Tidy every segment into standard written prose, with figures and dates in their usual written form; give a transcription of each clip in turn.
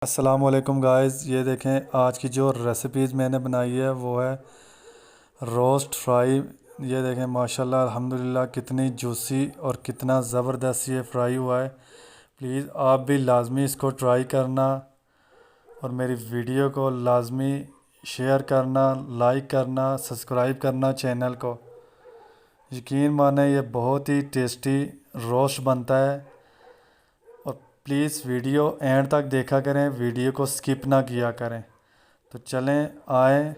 अस्सलाम वालेकुम गाइस। ये देखें आज की जो रेसिपीज़ मैंने बनाई है वो है रोस्ट फ्राई। ये देखें माशाल्लाह अल्हम्दुलिल्लाह कितनी जूसी और कितना ज़बरदस्त ये फ्राई हुआ है। प्लीज़ आप भी लाजमी इसको ट्राई करना और मेरी वीडियो को लाजमी शेयर करना, लाइक करना, सब्सक्राइब करना चैनल को। यकीन माने ये बहुत ही टेस्टी रोस्ट बनता है। और प्लीज़ वीडियो एंड तक देखा करें, वीडियो को स्किप ना किया करें। तो चलें आए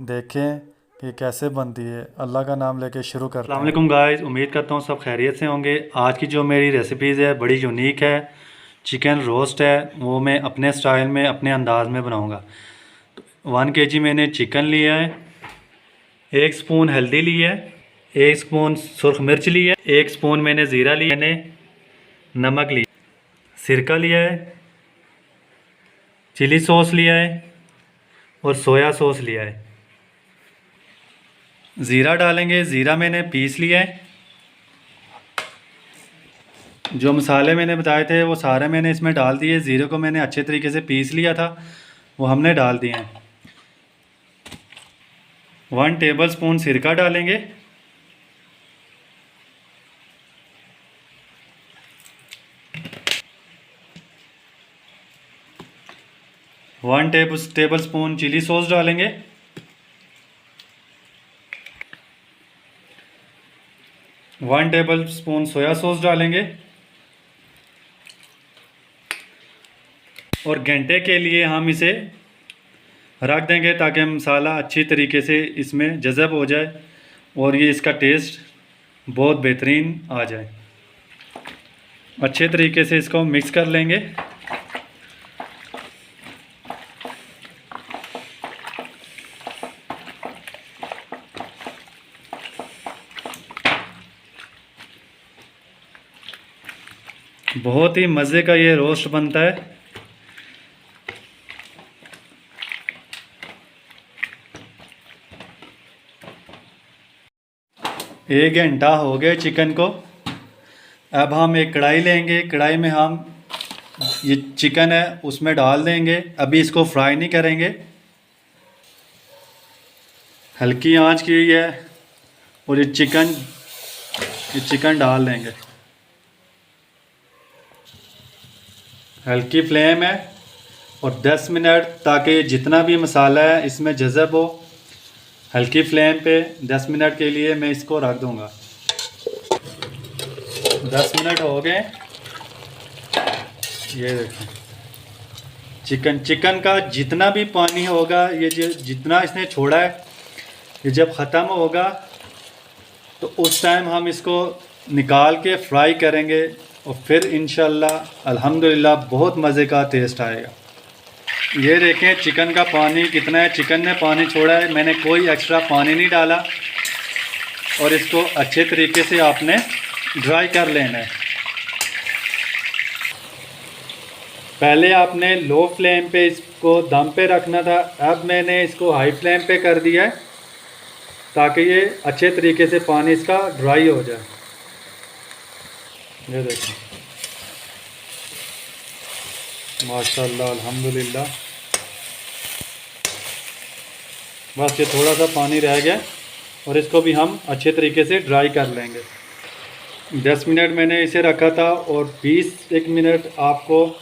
देखें कि कैसे बनती है। अल्लाह का नाम लेके शुरू करते अस्सलाम हैं। वालेकुम गाइस, उम्मीद करता हूँ सब खैरियत से होंगे। आज की जो मेरी रेसिपीज़ है बड़ी यूनिक है। चिकन रोस्ट है, वो मैं अपने स्टाइल में अपने अंदाज में बनाऊँगा। तो 1 kg मैंने चिकन लिया है, 1 स्पून हल्दी ली है, 1 स्पून सुरख मिर्च ली है, 1 स्पून मैंने ज़ीरा लिया, मैंने नमक लिया, सिरका लिया है, चिली सॉस लिया है और सोया सॉस लिया है। ज़ीरा डालेंगे, ज़ीरा मैंने पीस लिया है। जो मसाले मैंने बताए थे वो सारे मैंने इसमें डाल दिए। ज़ीरे को मैंने अच्छे तरीके से पीस लिया था, वो हमने डाल दिए हैं। 1 टेबल स्पून सिरका डालेंगे, 1 टेबल स्पून चिली सॉस डालेंगे, 1 टेबल स्पून सोया सॉस डालेंगे और घंटे के लिए हम इसे रख देंगे ताकि मसाला अच्छी तरीके से इसमें जज़ब हो जाए और ये इसका टेस्ट बहुत बेहतरीन आ जाए। अच्छे तरीके से इसको मिक्स कर लेंगे। बहुत ही मज़े का ये रोस्ट बनता है। एक घंटा हो गया चिकन को। अब हम एक कढ़ाई लेंगे, कढ़ाई में हम ये चिकन है उसमें डाल देंगे। अभी इसको फ्राई नहीं करेंगे, हल्की आंच की है और ये चिकन डाल देंगे। हल्की फ्लेम है और 10 मिनट ताकि जितना भी मसाला है इसमें जज़ब हो, हल्की फ्लेम पे 10 मिनट के लिए मैं इसको रख दूंगा। 10 मिनट हो गए। ये देखें चिकन का जितना भी पानी होगा, ये जितना इसने छोड़ा है, ये जब ख़त्म होगा तो उस टाइम हम इसको निकाल के फ्राई करेंगे और फिर इंशाल्लाह अल्हम्दुलिल्लाह बहुत मज़े का टेस्ट आएगा। ये देखें चिकन का पानी कितना है, चिकन ने पानी छोड़ा है, मैंने कोई एक्स्ट्रा पानी नहीं डाला। और इसको अच्छे तरीके से आपने ड्राई कर लेना है। पहले आपने लो फ्लेम पे इसको दम पे रखना था, अब मैंने इसको हाई फ्लेम पे कर दिया है ताकि ये अच्छे तरीके से पानी इसका ड्राई हो जाए। ये देखिए माशाल्लाह अल्हम्दुलिल्लाह। बस ये थोड़ा सा पानी रह गया और इसको भी हम अच्छे तरीके से ड्राई कर लेंगे। 10 मिनट मैंने इसे रखा था और 20 मिनट आपको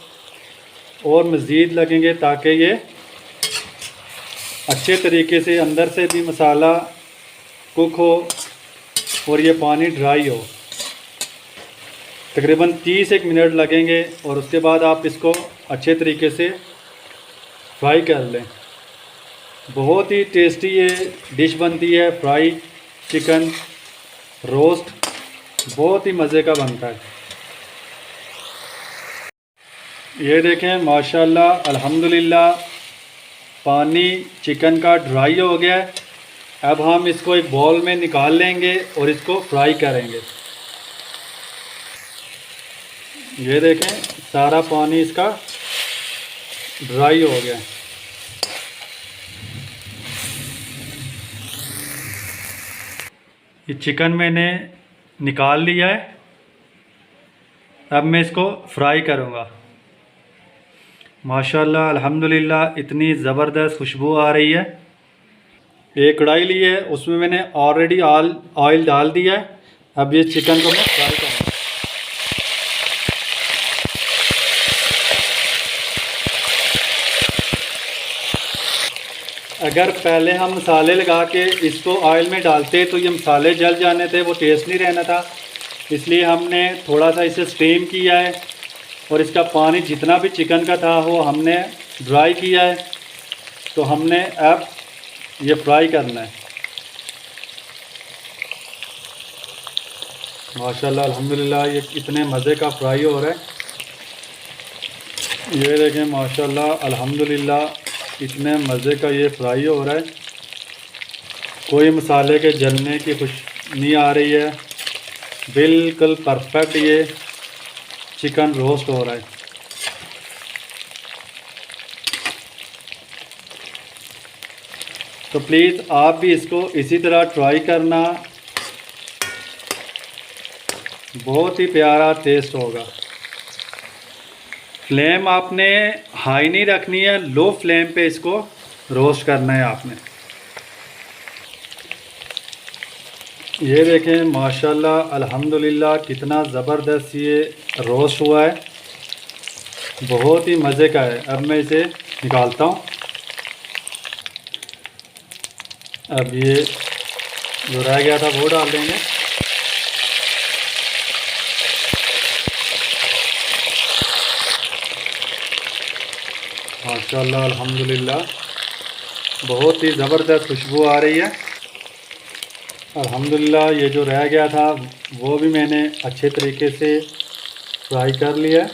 और मज़ीद लगेंगे ताकि ये अच्छे तरीके से अंदर से भी मसाला कुक हो और ये पानी ड्राई हो। तकरीबन 30 मिनट लगेंगे और उसके बाद आप इसको अच्छे तरीके से फ्राई कर लें। बहुत ही टेस्टी ये डिश बनती है, फ्राई चिकन रोस्ट बहुत ही मज़े का बनता है। ये देखें माशाल्लाह अल्हम्दुलिल्लाह पानी चिकन का ड्राई हो गया है। अब हम इसको एक बाउल में निकाल लेंगे और इसको फ्राई करेंगे। ये देखें सारा पानी इसका ड्राई हो गया। ये चिकन मैंने निकाल लिया है। अब मैं इसको फ्राई करूँगा। माशाल्लाह अल्हम्दुलिल्लाह इतनी ज़बरदस्त खुशबू आ रही है। एक कढ़ाई ली है, उसमें मैंने ऑलरेडी ऑयल डाल दिया है। अब ये चिकन को मैं फ्राई करूँगा। अगर पहले हम मसाले लगा के इसको ऑयल में डालते तो ये मसाले जल जाने थे, वो टेस्ट नहीं रहना था। इसलिए हमने थोड़ा सा इसे स्टीम किया है और इसका पानी जितना भी चिकन का था वो हमने ड्राई किया है। तो हमने अब ये फ्राई करना है। माशाल्लाह अल्हम्दुलिल्लाह ये कितने मज़े का फ्राई हो रहा है। ये देखें माशाल्लाह अल्हम्दुलिल्लाह इतने मज़े का ये फ्राई हो रहा है। कोई मसाले के जलने की खुश नहीं आ रही है। बिल्कुल परफेक्ट ये चिकन रोस्ट हो रहा है। तो प्लीज़ आप भी इसको इसी तरह ट्राई करना, बहुत ही प्यारा टेस्ट होगा। फ्लेम आपने हाई नहीं रखनी है, लो फ्लेम पे इसको रोस्ट करना है आपने। ये देखें माशाल्लाह अल्हम्दुलिल्लाह कितना ज़बरदस्त ये रोस्ट हुआ है, बहुत ही मज़े का है। अब मैं इसे निकालता हूँ। अब ये जो रह गया था वो डाल देंगे। माशाल्लाह अल्हम्दुलिल्लाह बहुत ही ज़बरदस्त खुशबू आ रही है। अल्हम्दुलिल्लाह ये जो रह गया था वो भी मैंने अच्छे तरीके से फ्राई कर लिया है।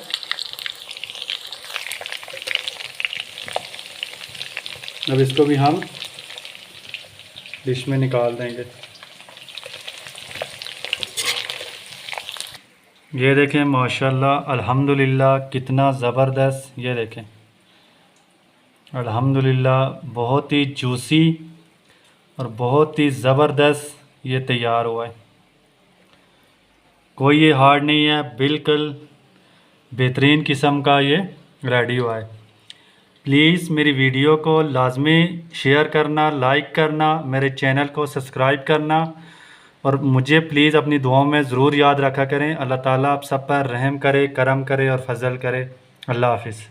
अब इसको भी हम डिश में निकाल देंगे। ये देखें माशाल्लाह अल्हम्दुलिल्लाह कितना ज़बरदस्त, ये देखें अल्हम्दुलिल्लाह बहुत ही जूसी और बहुत ही ज़बरदस्त ये तैयार हुआ है। कोई ये हार्ड नहीं है, बिल्कुल बेहतरीन किस्म का ये रेडी हुआ है। प्लीज़ मेरी वीडियो को लाजमी शेयर करना, लाइक करना, मेरे चैनल को सब्सक्राइब करना और मुझे प्लीज़ अपनी दुआओं में ज़रूर याद रखा करें। अल्लाह ताला आप सब पर रहम करे, करम करे और फजल करे। अल्लाह हाफिज़।